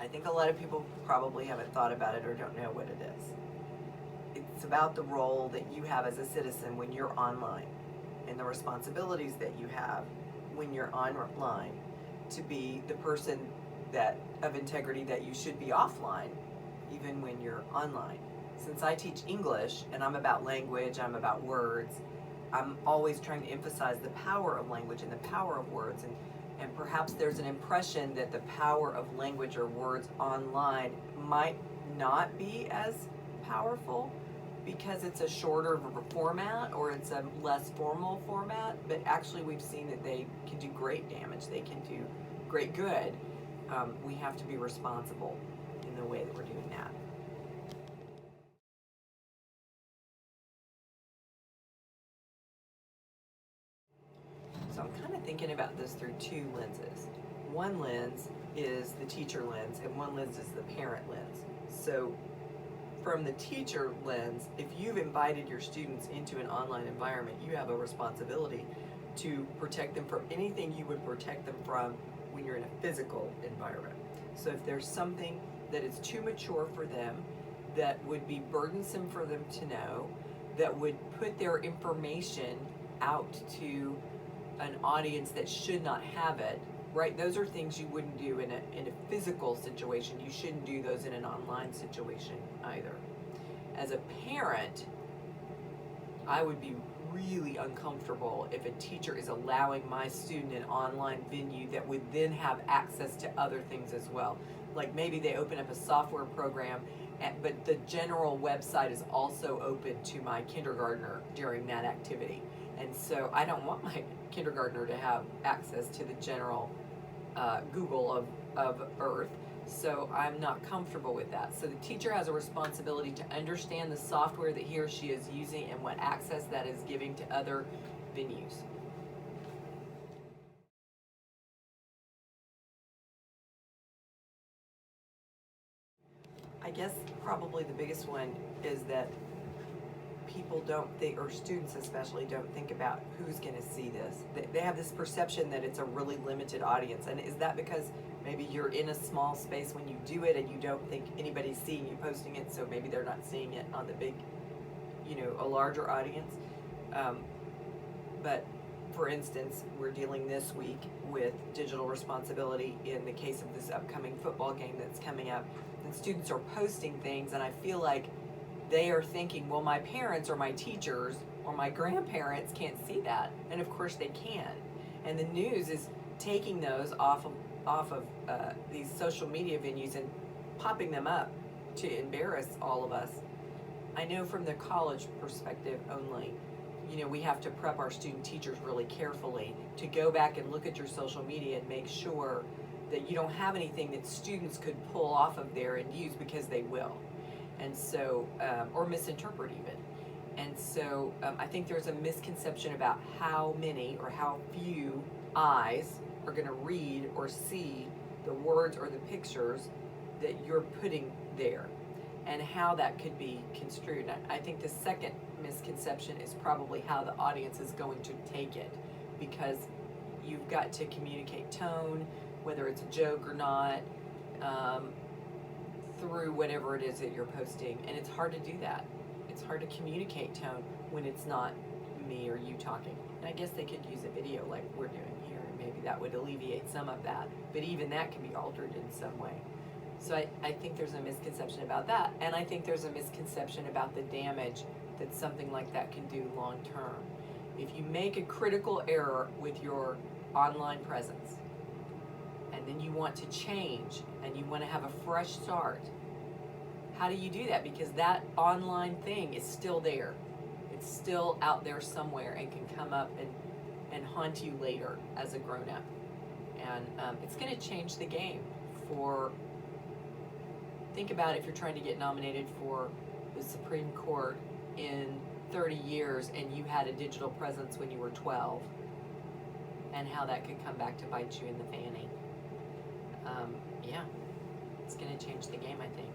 I think a lot of people probably haven't thought about it or don't know what it is. It's about the role that you have as a citizen when you're online and the responsibilities that you have when you're online to be the person that of integrity that you should be offline even when you're online. Since I teach English and I'm about language, I'm about words, I'm always trying to emphasize the power of language and the power of words, and perhaps there's an impression that the power of language or words online might not be as powerful because it's a shorter format or it's a less formal format, but actually we've seen that they can do great damage, they can do great good. We have to be responsible in the way that we're doing that. So I'm kind of thinking about this through two lenses. One lens is the teacher lens and one lens is the parent lens. So from the teacher lens, if you've invited your students into an online environment, you have a responsibility to protect them from anything you would protect them from when you're in a physical environment. So if there's something that is too mature for them, that would be burdensome for them to know, that would put their information out to an audience that should not have it, right? Those are things you wouldn't do in a physical situation. You shouldn't do those in an online situation either. As a parent, I would be really uncomfortable if a teacher is allowing my student an online venue that would then have access to other things as well. Like maybe they open up a software program, but the general website is also open to my kindergartner during that activity. And so I don't want my kindergartner to have access to the general Google of Earth. So I'm not comfortable with that. So the teacher has a responsibility to understand the software that he or she is using and what access that is giving to other venues. I guess probably the biggest one is that people don't think, or students especially, don't think about who's going to see this. They have this perception that it's a really limited audience. And is that because maybe you're in a small space when you do it and you don't think anybody's seeing you posting it, so maybe they're not seeing it on the big, a larger audience? But for instance, we're dealing this week with digital responsibility in the case of this upcoming football game that's coming up. And students are posting things, and I feel like they are thinking, well, my parents or my teachers or my grandparents can't see that. And of course they can. And the news is taking those off of these social media venues and popping them up to embarrass all of us. I know from the college perspective only, we have to prep our student teachers really carefully to go back and look at your social media and make sure that you don't have anything that students could pull off of there and use, because they will. And so, or misinterpret even. And so I think there's a misconception about how many or how few eyes are going to read or see the words or the pictures that you're putting there, and how that could be construed. I think the second misconception is probably how the audience is going to take it, because you've got to communicate tone, whether it's a joke or not, through whatever it is that you're posting. And it's hard to do that. It's hard to communicate tone when it's not me or you talking. And I guess they could use a video like we're doing here, and maybe that would alleviate some of that. But even that can be altered in some way. So I think there's a misconception about that. And I think there's a misconception about the damage that something like that can do long term. If you make a critical error with your online presence, and then you want to change and you want to have a fresh start, how do you do that? Because that online thing is still there. It's still out there somewhere and can come up and haunt you later as a grown-up. And it's going to change the game. Think about if you're trying to get nominated for the Supreme Court in 30 years and you had a digital presence when you were 12, and how that could come back to bite you in the fanny. Yeah, it's going to change the game, I think.